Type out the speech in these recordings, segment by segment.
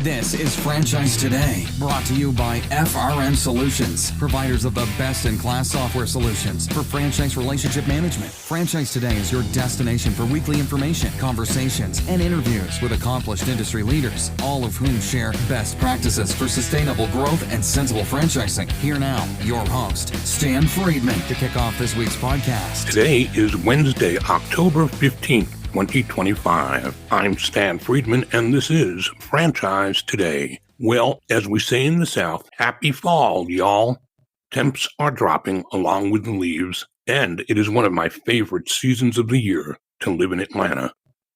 This is Franchise Today, brought to you by FRM Solutions, providers of the best-in-class software solutions for franchise relationship management. Franchise Today is your destination for weekly information, conversations, and interviews with accomplished industry leaders, all of whom share best practices for sustainable growth and sensible franchising. Here now, your host, Stan Friedman, to kick off this week's podcast. Today is Wednesday, October 15th. 2025. I'm Stan Friedman, and this is Franchise Today. Well, as we say in the South, happy fall, y'all. Temps are dropping along with the leaves, and it is one of my favorite seasons of the year to live in Atlanta.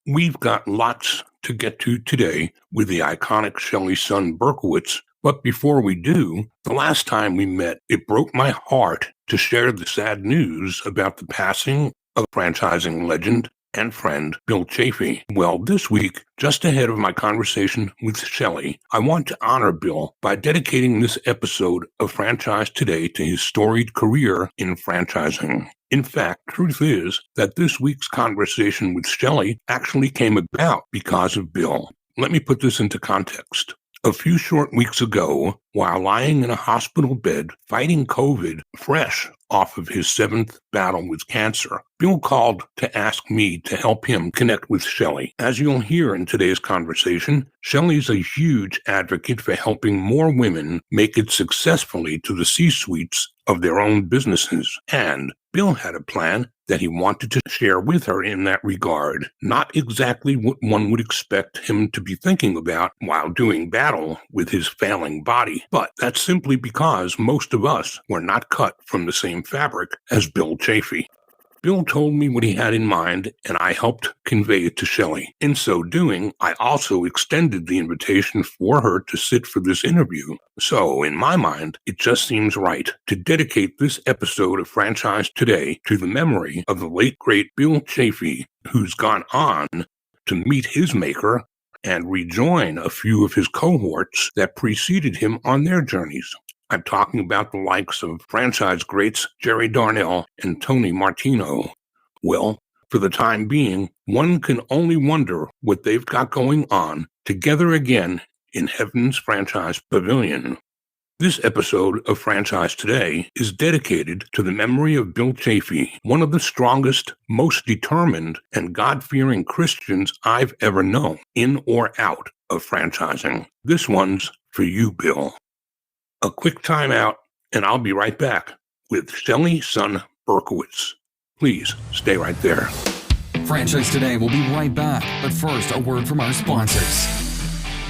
We've got lots to get to today with the iconic Shelly Sun Berkowitz, but before we do, the last time we met, it broke my heart to share the sad news about the passing of franchising legend and friend Bill Chafee. Well, this week, just ahead of my conversation with Shelly, I want to honor Bill by dedicating this episode of Franchise Today to his storied career in franchising. In fact, truth is that this week's conversation with Shelly actually came about because of Bill. Let me put this into context. A few short weeks ago, while lying in a hospital bed fighting COVID, fresh off of his 7th battle with cancer, Bill called to ask me to help him connect with Shelly. As you'll hear in today's conversation, Shelly's a huge advocate for helping more women make it successfully to the C-suites of their own businesses, and Bill had a plan that he wanted to share with her in that regard. Not exactly what one would expect him to be thinking about while doing battle with his failing body, but that's simply because most of us were not cut from the same fabric as Bill Chafee. Bill told me what he had in mind, and I helped convey it to Shelly. In so doing, I also extended the invitation for her to sit for this interview. So, in my mind, it just seems right to dedicate this episode of Franchise Today to the memory of the late, great Bill Chafee, who's gone on to meet his maker and rejoin a few of his cohorts that preceded him on their journeys. I'm talking about the likes of franchise greats Jerry Darnell and Tony Martino. Well, for the time being, one can only wonder what they've got going on together again in Heaven's Franchise Pavilion. This episode of Franchise Today is dedicated to the memory of Bill Chafee, one of the strongest, most determined, and God-fearing Christians I've ever known, in or out of franchising. This one's for you, Bill. A quick time out, and I'll be right back with Shelly Sun Berkowitz. Please stay right there. Franchise Today will be right back, but first, a word from our sponsors.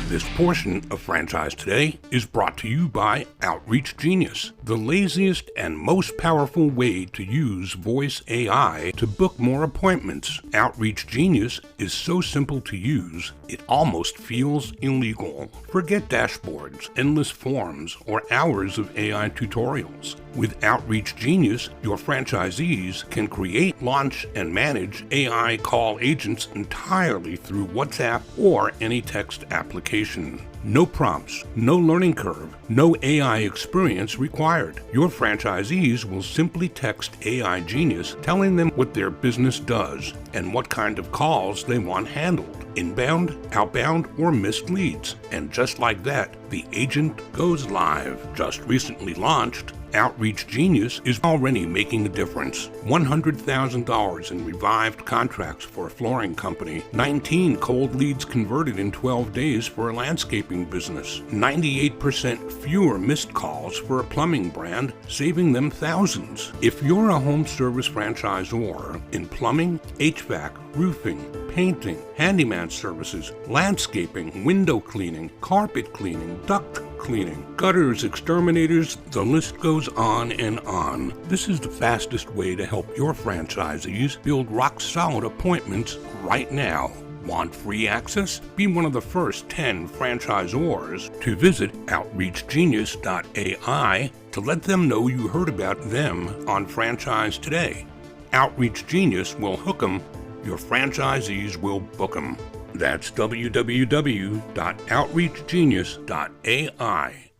This portion of Franchise Today is brought to you by Outreach Genius, the laziest and most powerful way to use voice AI to book more appointments. Outreach Genius is so simple to use, it almost feels illegal. Forget dashboards, endless forms, or hours of AI tutorials. With Outreach Genius, your franchisees can create, launch, and manage AI call agents entirely through WhatsApp or any text application. No prompts, no learning curve, no AI experience required. Your franchisees will simply text AI Genius telling them what their business does and what kind of calls they want handled, inbound, outbound, or missed leads. And just like that, the agent goes live. Just recently launched, Outreach Genius is already making a difference. $100,000 in revived contracts for a flooring company, 19 cold leads converted in 12 days for a landscaping business, 98% fewer missed calls for a plumbing brand, saving them thousands. If you're a home service franchisor in plumbing, HVAC, roofing, painting, handyman services, landscaping, window cleaning, carpet cleaning, duct cleaning, gutters, exterminators, the list goes on and on. This is the fastest way to help your franchisees build rock-solid appointments right now. Want free access? Be one of the first 10 franchisors to visit OutreachGenius.ai to let them know you heard about them on Franchise Today. Outreach Genius will hook them. Your franchisees will book them. That's www.outreachgenius.ai.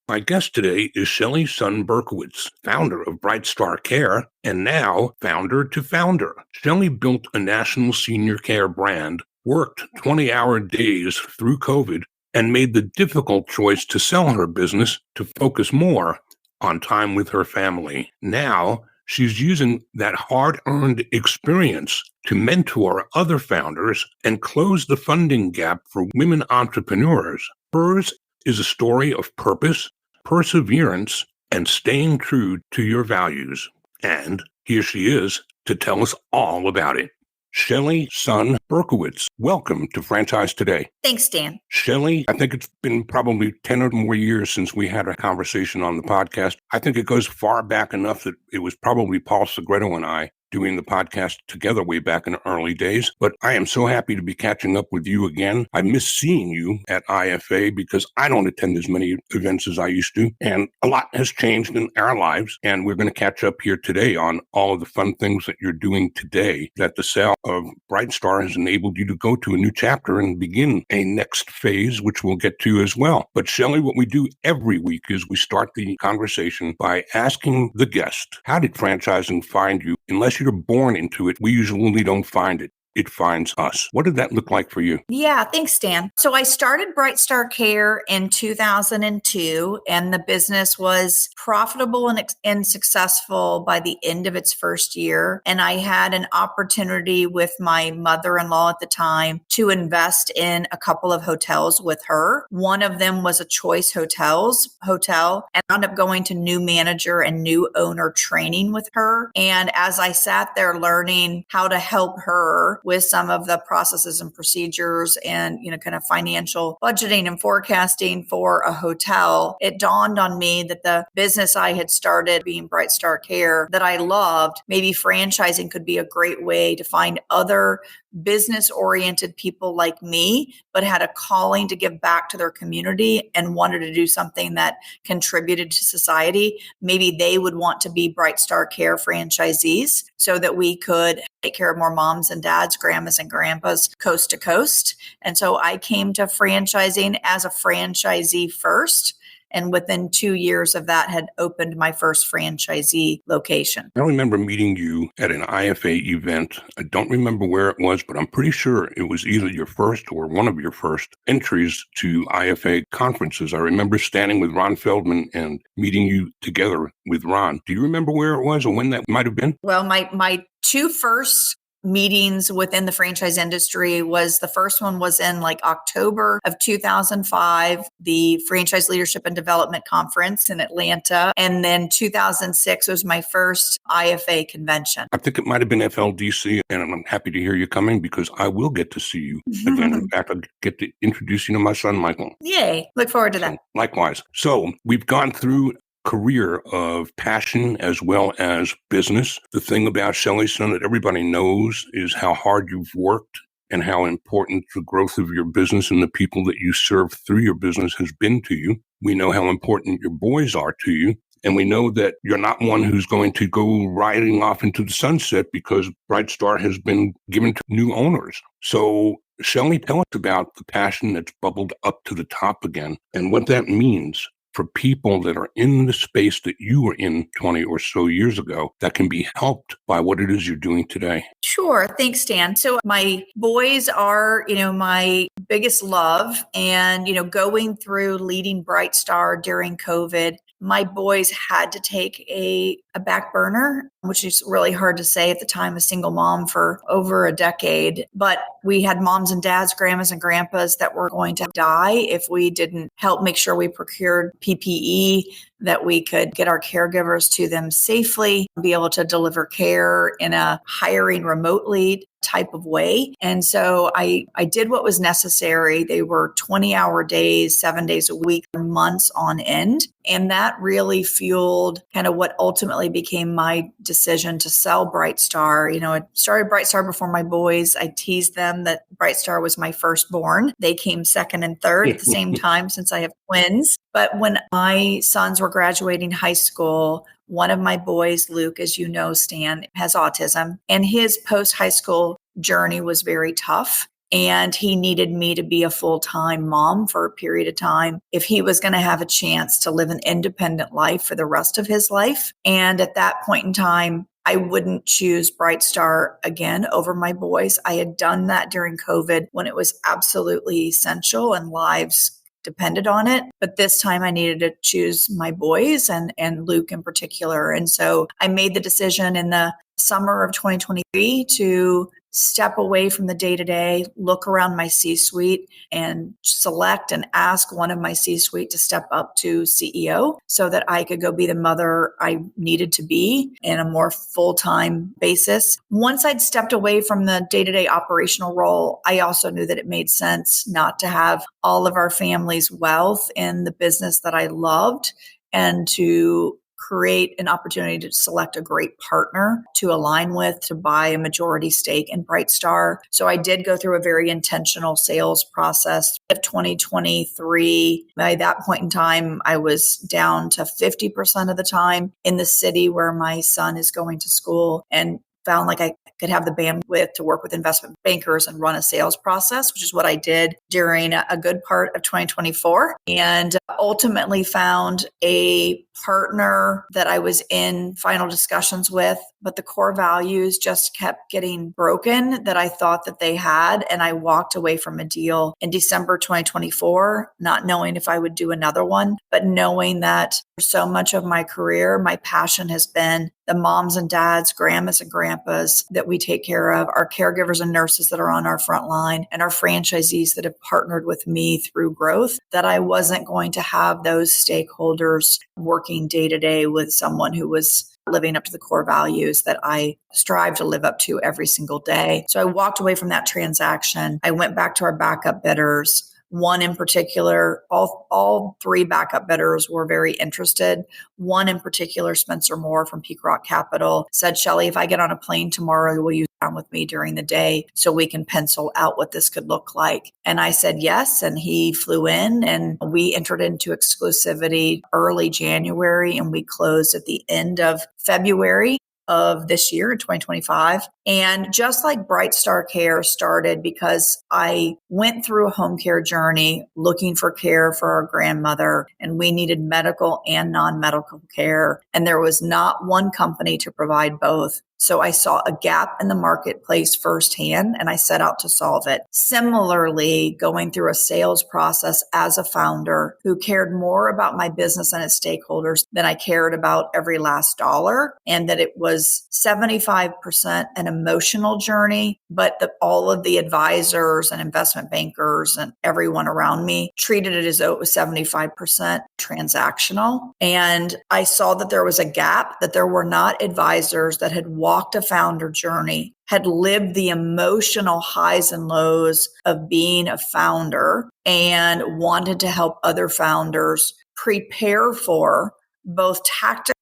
My guest today is Shelly Sun Berkowitz, founder of BrightStarCare and now founder to founder. Shelly built a national senior care brand, worked 20-hour days through COVID, and made the difficult choice to sell her business to focus more on time with her family. Now, she's using that hard-earned experience to mentor other founders and close the funding gap for women entrepreneurs. Hers is a story of purpose, perseverance, and staying true to your values. And here she is to tell us all about it. Shelly Sun Berkowitz, welcome to Franchise Today. Thanks, Dan. Shelly, I think it's been probably 10 or more years since we had a conversation on the podcast. I think it goes far back enough that it was probably Paul Segreto and I doing the podcast together way back in the early days. But I am so happy to be catching up with you again. I miss seeing you at IFA because I don't attend as many events as I used to. And a lot has changed in our lives. And we're going to catch up here today on all of the fun things that you're doing today, that the sale of BrightStar has enabled you to go to a new chapter and begin a next phase, which we'll get to as well. But Shelly, what we do every week is we start the conversation by asking the guest, how did franchising find you? Unless you're born into it, we usually don't find it. It finds us. What did that look like for you? Yeah, thanks, Dan. So I started BrightStarCare in 2002, and the business was profitable and successful by the end of its first year. And I had an opportunity with my mother-in-law at the time to invest in a couple of hotels with her. One of them was a Choice hotel, and I ended up going to new manager and new owner training with her. And as I sat there learning how to help her with some of the processes and procedures and, kind of financial budgeting and forecasting for a hotel, it dawned on me that the business I had started, being BrightStarCare, that I loved, maybe franchising could be a great way to find other business-oriented people like me, but had a calling to give back to their community and wanted to do something that contributed to society. Maybe they would want to be BrightStarCare franchisees so that we could take care of more moms and dads, grandmas and grandpas, coast to coast. And so I came to franchising as a franchisee first. And within 2 years of that, had opened my first franchisee location. I remember meeting you at an IFA event. I don't remember where it was, but I'm pretty sure it was either your first or one of your first entries to IFA conferences. I remember standing with Ron Feldman and meeting you together with Ron. Do you remember where it was or when that might have been? Well, my two first meetings within the franchise industry was the first one was in like October of 2005, the Franchise Leadership and Development Conference in Atlanta. And then 2006 was my first IFA convention. I think it might have been FLDC, and I'm happy to hear you coming because I will get to see you again. In fact, I'll get to introduce you to my son, Michael. Yay. Look forward to that. Likewise. So we've gone through career of passion as well as business. The thing about Shelly Sun that everybody knows is how hard you've worked and how important the growth of your business and the people that you serve through your business has been to you. We know how important your boys are to you. And we know that you're not one who's going to go riding off into the sunset because BrightStar has been given to new owners. So Shelly, tell us about the passion that's bubbled up to the top again and what that means for people that are in the space that you were in 20 or so years ago that can be helped by what it is you're doing today. Sure. Thanks, Stan. So my boys are, my biggest love, and, going through leading BrightStar during COVID, my boys had to take a back burner, which is really hard to say at the time, a single mom for over a decade. But we had moms and dads, grandmas and grandpas that were going to die if we didn't help make sure we procured PPE, that we could get our caregivers to them safely, be able to deliver care in a hiring remotely type of way. And so I did what was necessary. They were 20-hour days, 7 days a week, months on end. And that really fueled kind of what ultimately became my decision to sell BrightStar. I started BrightStar before my boys. I teased them that BrightStar was my firstborn. They came second and third at the same time since I have twins. But when my sons were graduating high school, one of my boys, Luke, as you know, Stan, has autism, and his post-high school journey was very tough. And he needed me to be a full-time mom for a period of time if he was going to have a chance to live an independent life for the rest of his life. And at that point in time, I wouldn't choose BrightStar again over my boys. I had done that during COVID when it was absolutely essential and lives depended on it. But this time I needed to choose my boys and Luke in particular. And so I made the decision in the summer of 2023 to step away from the day-to-day, look around my C-suite and select and ask one of my C-suite to step up to CEO so that I could go be the mother I needed to be in a more full-time basis. Once I'd stepped away from the day-to-day operational role, I also knew that it made sense not to have all of our family's wealth in the business that I loved and to create an opportunity to select a great partner to align with, to buy a majority stake in BrightStar. So I did go through a very intentional sales process of 2023. By that point in time, I was down to 50% of the time in the city where my son is going to school, and found like I could have the bandwidth to work with investment bankers and run a sales process, which is what I did during a good part of 2024. And ultimately found a partner that I was in final discussions with, but the core values just kept getting broken that I thought that they had. And I walked away from a deal in December 2024, not knowing if I would do another one, but knowing that for so much of my career, my passion has been the moms and dads, grandmas and grandpas that we take care of, our caregivers and nurses that are on our front line, and our franchisees that have partnered with me through growth, that I wasn't going to have those stakeholders working day to day with someone who was living up to the core values that I strive to live up to every single day. So I walked away from that transaction. I went back to our backup bidders. One in particular, all three backup bidders were very interested. One in particular, Spencer Moore from Peak Rock Capital, said, Shelly, if I get on a plane tomorrow, will you sit down with me during the day so we can pencil out what this could look like? And I said yes, and he flew in, and we entered into exclusivity early January, and we closed at the end of February of this year in 2025. And just like BrightStarCare started because I went through a home care journey looking for care for our grandmother, and we needed medical and non-medical care. And there was not one company to provide both. So I saw a gap in the marketplace firsthand, and I set out to solve it. Similarly, going through a sales process as a founder who cared more about my business and its stakeholders than I cared about every last dollar, and that it was 75% an emotional journey, but all of the advisors and investment bankers and everyone around me treated it as though it was 75% transactional. And I saw that there was a gap, that there were not advisors that had walked a founder journey, had lived the emotional highs and lows of being a founder, and wanted to help other founders prepare for both tactically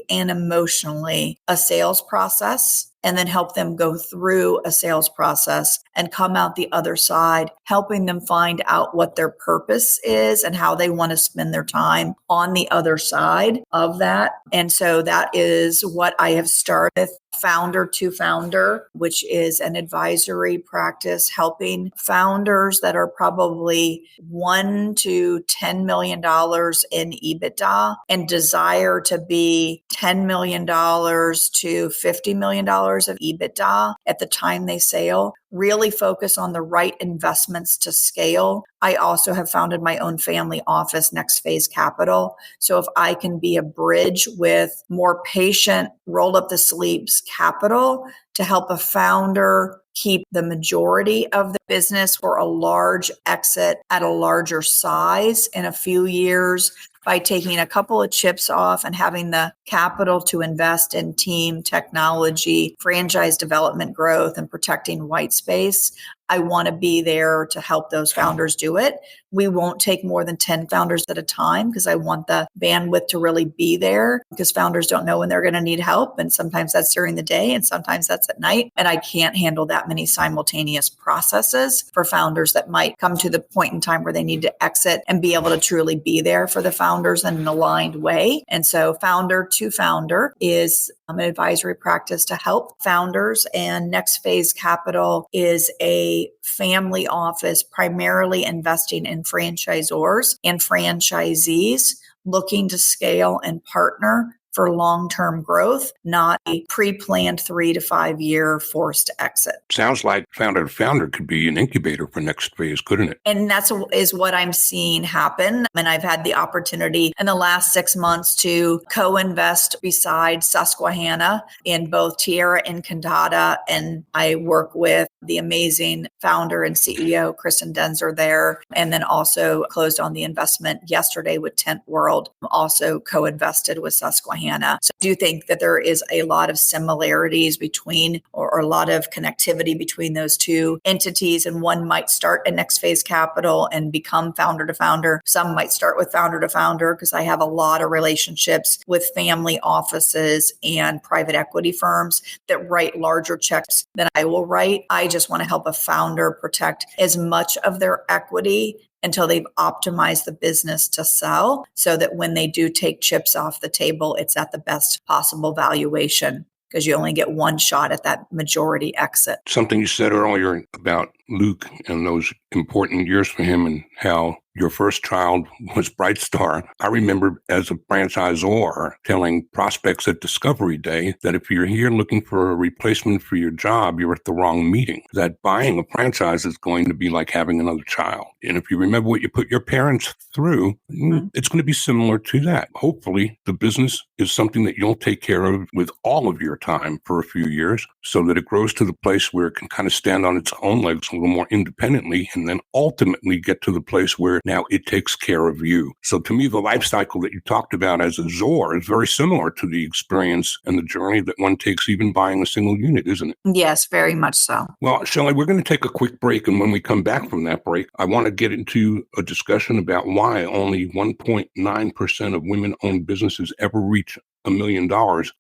and emotionally a sales process, and then help them go through a sales process and come out the other side, helping them find out what their purpose is and how they want to spend their time on the other side of that. And so that is what I have started, Founder to Founder, which is an advisory practice helping founders that are probably $1 to $10 million in EBITDA and desire to be $10 million to $50 million of EBITDA at the time they sell. Really focus on the right investments to scale. I also have founded my own family office, Next Phase Capital. So if I can be a bridge with more patient, roll up the sleeves capital to help a founder keep the majority of the business for a large exit at a larger size in a few years, by taking a couple of chips off and having the capital to invest in team, technology, franchise development growth, and protecting white space, I want to be there to help those founders do it. We won't take more than 10 founders at a time because I want the bandwidth to really be there, because founders don't know when they're going to need help. And sometimes that's during the day and sometimes that's at night. And I can't handle that many simultaneous processes for founders that might come to the point in time where they need to exit and be able to truly be there for the founders in an aligned way. And so Founder to Founder is an advisory practice to help founders, and Next Phase Capital is a family office primarily investing in franchisors and franchisees looking to scale and partner for long-term growth, not a pre-planned 3 to 5 year forced exit. Sounds like founder to founder could be an incubator for next phase, couldn't it? And that's is what I'm seeing happen. And I've had the opportunity in the last 6 months to co-invest beside Susquehanna in both Tierra and Candata. And I work with the amazing founder and CEO, Kristen Denzer there. And then also closed on the investment yesterday with Tent World, also co-invested with Susquehanna. So I do think that there is a lot of similarities between, or a lot of connectivity between those two entities. And one might start at Next Phase Capital and become founder to founder. Some might start with founder to founder, because I have a lot of relationships with family offices and private equity firms that write larger checks than I will write. I just want to help a founder protect as much of their equity until they've optimized the business to sell, so that when they do take chips off the table, it's at the best possible valuation, because you only get one shot at that majority exit. Something you said earlier about Luke and those important years for him, and how your first child was BrightStar. I remember as a franchisor telling prospects at Discovery Day that if you're here looking for a replacement for your job, you're at the wrong meeting. That buying a franchise is going to be like having another child. And if you remember what you put your parents through, it's going to be similar to that. Hopefully, the business is something that you'll take care of with all of your time for a few years, so that it grows to the place where it can kind of stand on its own legs a little more independently, and then ultimately get to the place where now it takes care of you. So to me, the life cycle that you talked about as a Zor is very similar to the experience and the journey that one takes even buying a single unit, isn't it? Yes, very much so. Well, Shelly, we're going to take a quick break. And when we come back from that break, I want to get into a discussion about why only 1.9% of women-owned businesses ever reach $1 million.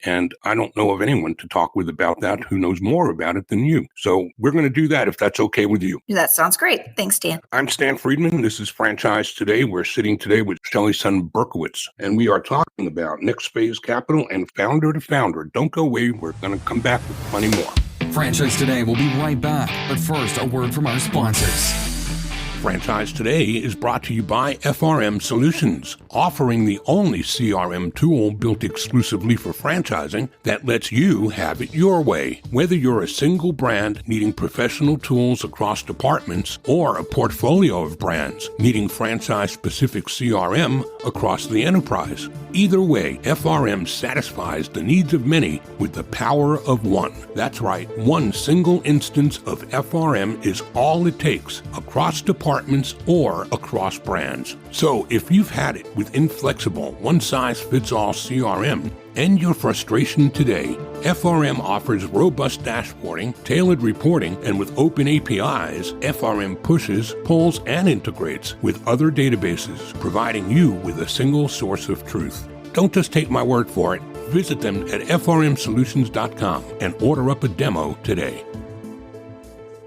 And I don't know of anyone to talk with about that who knows more about it than you. So we're going to do that if that's okay with you. That sounds great. Thanks, Dan. I'm Stan Friedman. This is Franchise Today. We're sitting today with Shelly Sun Berkowitz, and we are talking about Next Phase Capital and Founder to Founder. Don't go away. We're going to come back with plenty more. Franchise Today will be right back. But first, a word from our sponsors. Franchise Today is brought to you by FRM Solutions, offering the only CRM tool built exclusively for franchising that lets you have it your way. Whether you're a single brand needing professional tools across departments, or a portfolio of brands needing franchise-specific CRM across the enterprise. Either way, FRM satisfies the needs of many with the power of one. That's right, one single instance of FRM is all it takes across departments or across brands. So if you've had it with inflexible, one-size-fits-all CRM, end your frustration today. FRM offers robust dashboarding, tailored reporting, and with open APIs, FRM pushes, pulls, and integrates with other databases, providing you with a single source of truth. Don't just take my word for it. Visit them at frmsolutions.com and order up a demo today.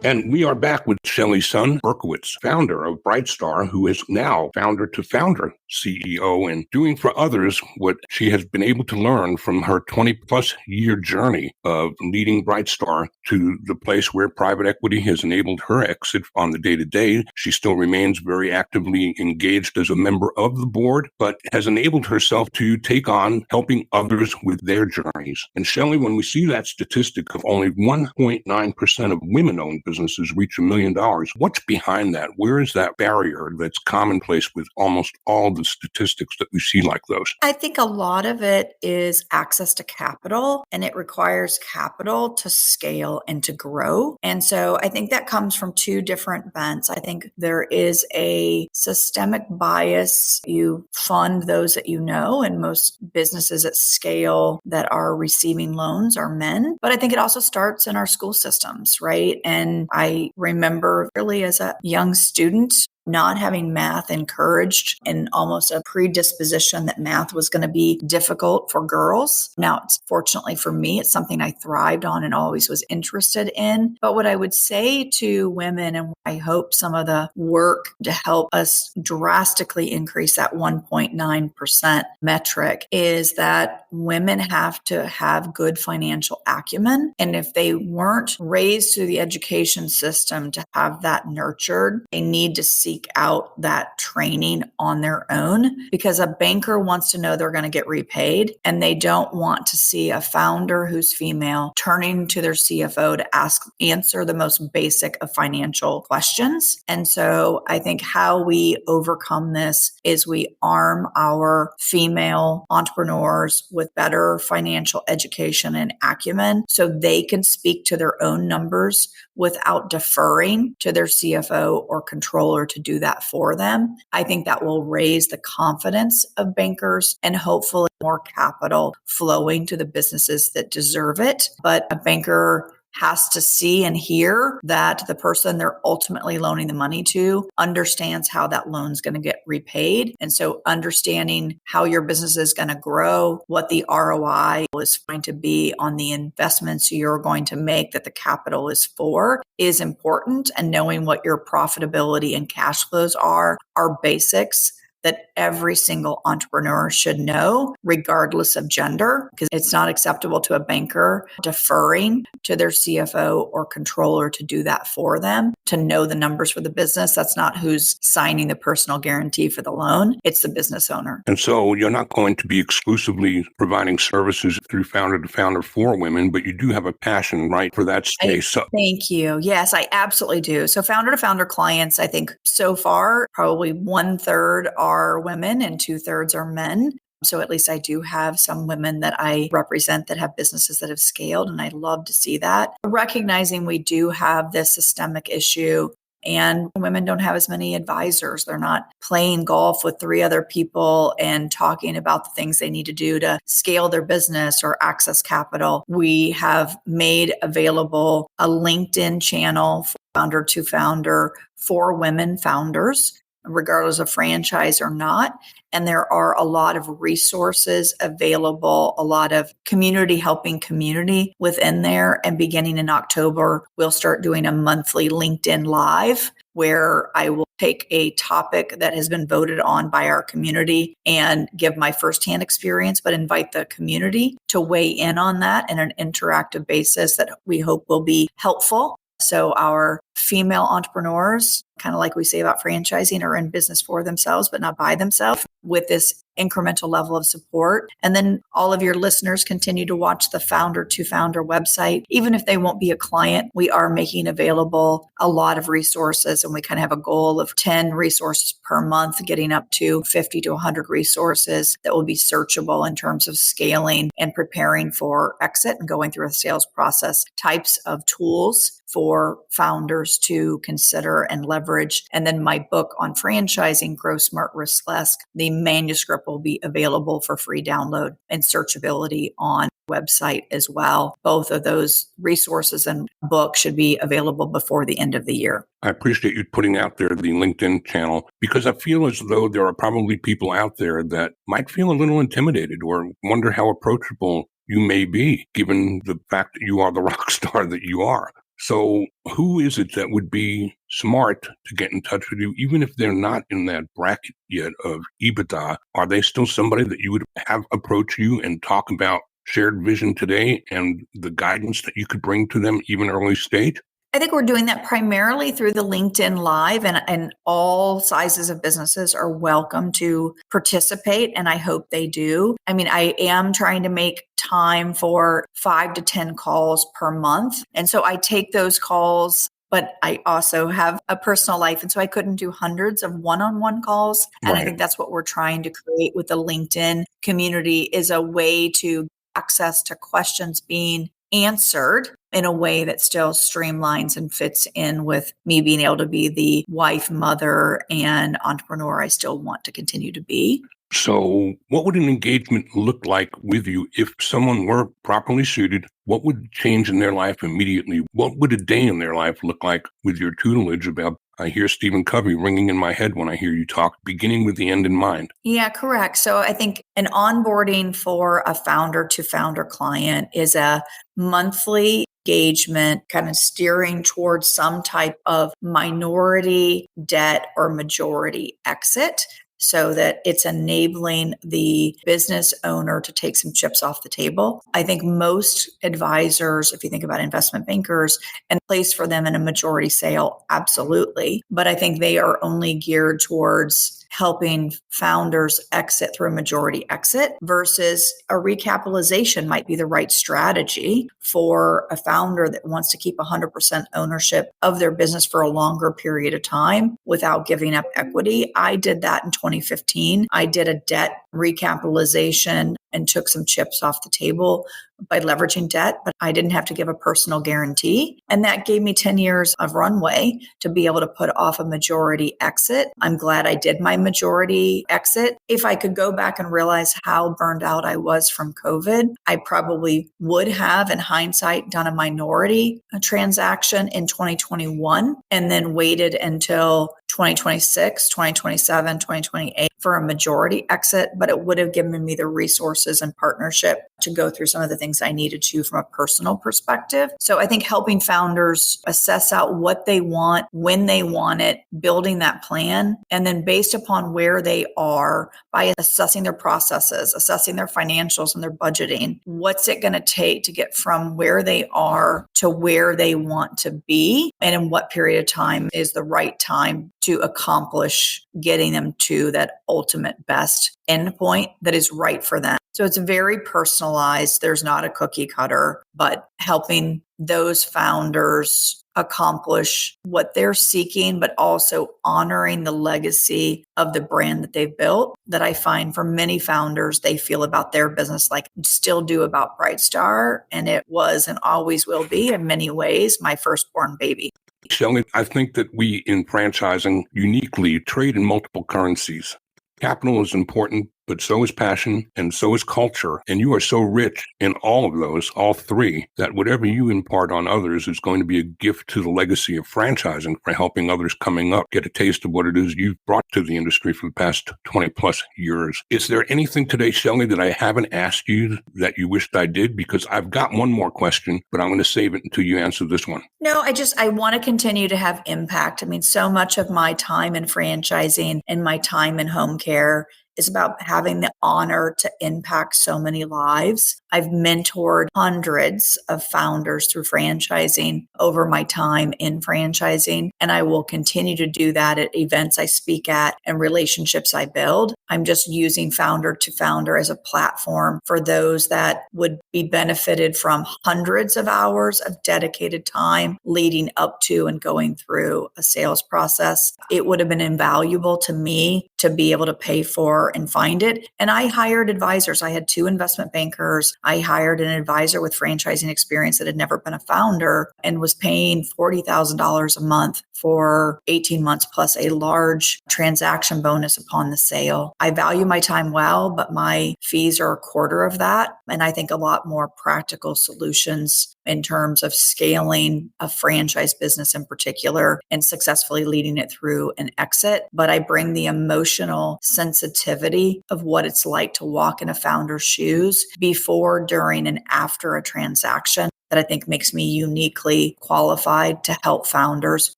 And we are back with Shelly Sun Berkowitz, founder of BrightStar, who is now founder to founder CEO and doing for others what she has been able to learn from her 20-plus year journey of leading BrightStar to the place where private equity has enabled her exit on the day-to-day. She still remains very actively engaged as a member of the board, but has enabled herself to take on helping others with their journeys. And Shelly, when we see that statistic of only 1.9% of women-owned businesses reach $1 million, what's behind that? Where is that barrier that's commonplace with almost all the statistics that we see like those? I think a lot of it is access to capital, and it requires capital to scale and to grow. And so I think that comes from two different bents. I think there is a systemic bias. You fund those that you know, and most businesses at scale that are receiving loans are men. But I think it also starts in our school systems, right? And I remember really as a young student, not having math encouraged and almost a predisposition that math was going to be difficult for girls. Now, it's fortunately for me, it's something I thrived on and always was interested in. But what I would say to women, and I hope some of the work to help us drastically increase that 1.9% metric, is that women have to have good financial acumen. And if they weren't raised through the education system to have that nurtured, they need to see seek out that training on their own, because a banker wants to know they're going to get repaid, and they don't want to see a founder who's female turning to their CFO to answer the most basic of financial questions. And so I think how we overcome this is we arm our female entrepreneurs with better financial education and acumen so they can speak to their own numbers without deferring to their CFO or controller to do that for them. I think that will raise the confidence of bankers and hopefully more capital flowing to the businesses that deserve it. But a banker has to see and hear that the person they're ultimately loaning the money to understands how that loan's going to get repaid. And so understanding how your business is going to grow, what the ROI is going to be on the investments you're going to make that the capital is for is important. And knowing what your profitability and cash flows are basics that every single entrepreneur should know, regardless of gender, because it's not acceptable to a banker deferring to their CFO or controller to do that for them, to know the numbers for the business. That's not who's signing the personal guarantee for the loan. It's the business owner. And so you're not going to be exclusively providing services through founder to founder for women, but you do have a passion, right, for that space. Thank you. Yes, I absolutely do. So founder to founder clients, I think so far, probably 1/3 are women and 2/3 are men. So at least I do have some women that I represent that have businesses that have scaled, and I love to see that. Recognizing we do have this systemic issue and women don't have as many advisors. They're not playing golf with 3 other people and talking about the things they need to do to scale their business or access capital. We have made available a LinkedIn channel for founder to founder for women founders, regardless of franchise or not. And there are a lot of resources available, a lot of community helping community within there. And beginning in October, we'll start doing a monthly LinkedIn Live where I will take a topic that has been voted on by our community and give my firsthand experience, but invite the community to weigh in on that in an interactive basis that we hope will be helpful. So our female entrepreneurs, kind of like we say about franchising, are in business for themselves, but not by themselves, with this incremental level of support. And then all of your listeners continue to watch the Founder to Founder website. Even if they won't be a client, we are making available a lot of resources, and we kind of have a goal of 10 resources per month, getting up to 50 to 100 resources that will be searchable in terms of scaling and preparing for exit and going through a sales process, types of tools for founders to consider and leverage. And then my book on franchising, Grow Smart, Risk Less, the manuscript will be available for free download and searchability on the website as well. Both of those resources and book should be available before the end of the year. I appreciate you putting out there the LinkedIn channel, because I feel as though there are probably people out there that might feel a little intimidated or wonder how approachable you may be, given the fact that you are the rock star that you are. So who is it that would be smart to get in touch with you, even if they're not in that bracket yet of EBITDA? Are they still somebody that you would have approach you and talk about shared vision today and the guidance that you could bring to them even early stage? I think we're doing that primarily through the LinkedIn Live, and all sizes of businesses are welcome to participate, and I hope they do. I mean, I am trying to make time for 5 to 10 calls per month. And so I take those calls, but I also have a personal life. And so I couldn't do hundreds of one-on-one calls. And I think that's what we're trying to create with the LinkedIn community, is a way to access to questions being answered in a way that still streamlines and fits in with me being able to be the wife, mother, and entrepreneur I still want to continue to be. So what would an engagement look like with you if someone were properly suited? What would change in their life immediately? What would a day in their life look like with your tutelage about, I hear Stephen Covey ringing in my head when I hear you talk, beginning with the end in mind? Yeah, correct. So I think an onboarding for a founder to founder client is a monthly engagement, kind of steering towards some type of minority debt or majority exit. so that it's enabling the business owner to take some chips off the table. I think most advisors, if you think about investment bankers and place for them in a majority sale, absolutely. But I think they are only geared towards helping founders exit through a majority exit versus a recapitalization might be the right strategy for a founder that wants to keep 100% ownership of their business for a longer period of time without giving up equity. I did that in 2015. I did a debt recapitalization and took some chips off the table by leveraging debt, but I didn't have to give a personal guarantee. And that gave me 10 years of runway to be able to put off a majority exit. I'm glad I did my majority exit. If I could go back and realize how burned out I was from COVID, I probably would have, in hindsight, done a minority transaction in 2021 and then waited until 2026, 2027, 2028 for a majority exit, but it would have given me the resources and partnership to go through some of the things I needed to from a personal perspective. So I think helping founders assess out what they want, when they want it, building that plan, and then based upon where they are by assessing their processes, assessing their financials and their budgeting, what's it going to take to get from where they are to where they want to be, and in what period of time is the right time to accomplish getting them to that ultimate best endpoint that is right for them. So it's very personalized. There's not a cookie cutter, but helping those founders accomplish what they're seeking, but also honoring the legacy of the brand that they've built, that I find for many founders, they feel about their business like I still do about BrightStar. And it was and always will be in many ways my firstborn baby. Shelly, I think that we in franchising uniquely trade in multiple currencies. Capital is important, but so is passion and so is culture. And you are so rich in all of those, all three, that whatever you impart on others is going to be a gift to the legacy of franchising for helping others coming up get a taste of what it is you've brought to the industry for the past 20 plus years. Is there anything today, Shelly, that I haven't asked you that you wished I did? Because I've got one more question, but I'm going to save it until you answer this one. No, I want to continue to have impact. I mean, so much of my time in franchising and my time in home care is about having the honor to impact so many lives. I've mentored hundreds of founders through franchising over my time in franchising, and I will continue to do that at events I speak at and relationships I build. I'm just using Founder to Founder as a platform for those that would be benefited from hundreds of hours of dedicated time leading up to and going through a sales process. It would have been invaluable to me to be able to pay for and find it. And I hired advisors. I had 2 investment bankers. I hired an advisor with franchising experience that had never been a founder and was paying $40,000 a month for 18 months plus a large transaction bonus upon the sale. I value my time well, but my fees are a quarter of that. And I think a lot more practical solutions in terms of scaling a franchise business in particular and successfully leading it through an exit. But I bring the emotional sensitivity of what it's like to walk in a founder's shoes before, during, and after a transaction that I think makes me uniquely qualified to help founders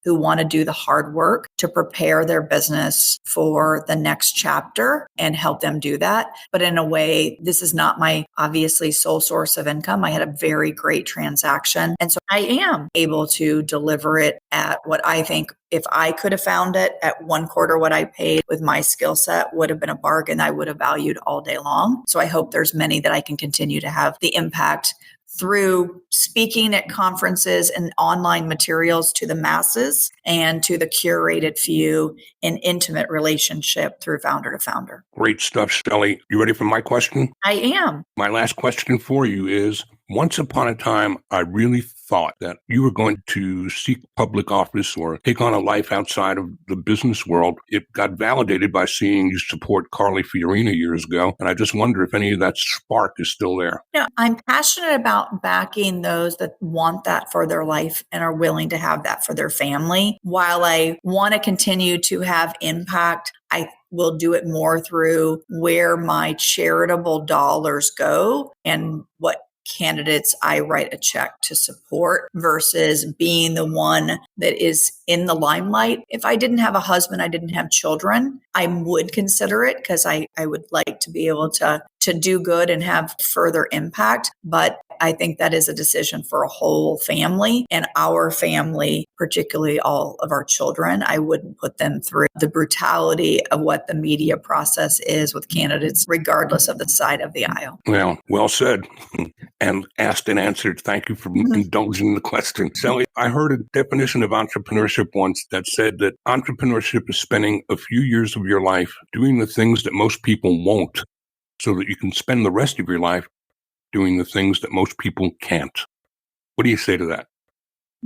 who want to do the hard work to prepare their business for the next chapter and help them do that. But in a way, this is not my obviously sole source of income. I had a very great transaction. And so I am able to deliver it at what I think, if I could have found it at 1/4 what I paid with my skill set, would have been a bargain I would have valued all day long. So I hope there's many that I can continue to have the impact through speaking at conferences and online materials to the masses and to the curated few in intimate relationship through Founder to Founder. Great stuff, Shelly. You ready for my question? I am. My last question for you is, once upon a time, I really thought that you were going to seek public office or take on a life outside of the business world. It got validated by seeing you support Carly Fiorina years ago. And I just wonder if any of that spark is still there. I'm passionate about backing those that want that for their life and are willing to have that for their family. While I want to continue to have impact, I will do it more through where my charitable dollars go and what candidates I write a check to support versus being the one that is in the limelight. If I didn't have a husband, I didn't have children, I would consider it because I would like to be able to do good and have further impact. But I think that is a decision for a whole family, and our family, particularly all of our children. I wouldn't put them through the brutality of what the media process is with candidates, regardless of the side of the aisle. Well said. And asked and answered. Thank you for indulging the question. Shelly, I heard a definition of entrepreneurship once that said that entrepreneurship is spending a few years of your life doing the things that most people won't, so that you can spend the rest of your life doing the things that most people can't. What do you say to that?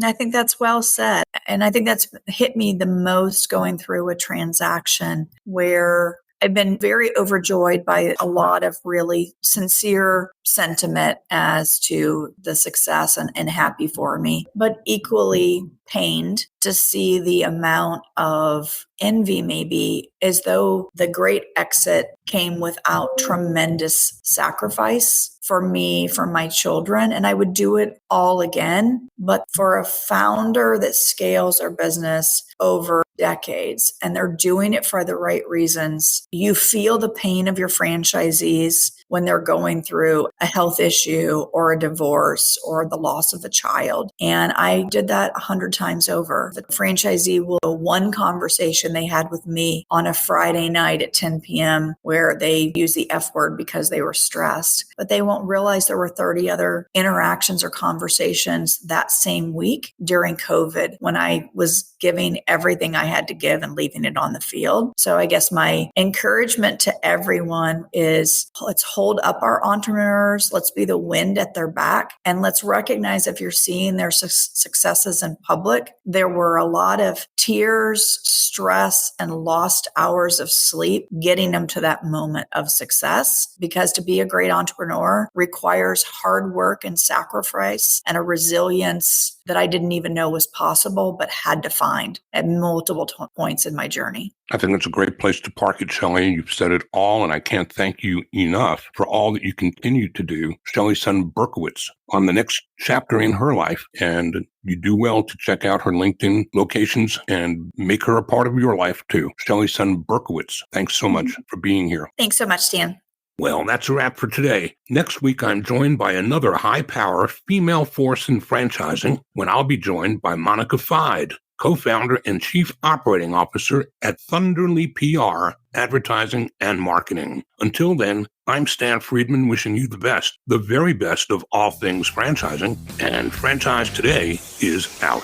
I think that's well said. And I think that's hit me the most going through a transaction where I've been very overjoyed by a lot of really sincere sentiment as to the success and happy for me, but equally pained to see the amount of envy, maybe as though the great exit came without tremendous sacrifice for me, for my children, and I would do it all again. But for a founder that scales their business over decades and they're doing it for the right reasons, you feel the pain of your franchisees when they're going through a health issue or a divorce or the loss of a child. And I did that 100 times over. The franchisee will one conversation they had with me on a Friday night at 10 p.m. where they use the F word because they were stressed, but they won't realize there were 30 other interactions or conversations that same week during COVID when I was giving everything I had to give and leaving it on the field. So I guess my encouragement to everyone is let's hold up our entrepreneurs. Let's be the wind at their back. And let's recognize if you're seeing their successes in public, there were a lot of tears, stress, and lost hours of sleep getting them to that moment of success. Because to be a great entrepreneur requires hard work and sacrifice and a resilience that I didn't even know was possible, but had to find at multiple points in my journey. I think it's a great place to park it, Shelly. You've said it all, and I can't thank you enough for all that you continue to do. Shelly Sun Berkowitz on the next chapter in her life, and you do well to check out her LinkedIn locations and make her a part of your life too. Shelly Sun Berkowitz, thanks so much for being here. Thanks so much, Stan. Well, that's a wrap for today. Next week, I'm joined by another high-power female force in franchising when I'll be joined by Monica Fide, co-founder and chief operating officer at Thunderly PR, advertising and marketing. Until then, I'm Stan Friedman wishing you the best, the very best of all things franchising, and Franchise Today is out.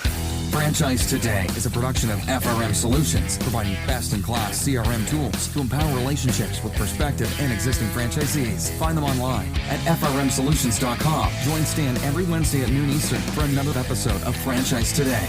Franchise Today is a production of FRM Solutions, providing best-in-class CRM tools to empower relationships with prospective and existing franchisees. Find them online at frmsolutions.com. Join Stan every Wednesday at noon Eastern for another episode of Franchise Today.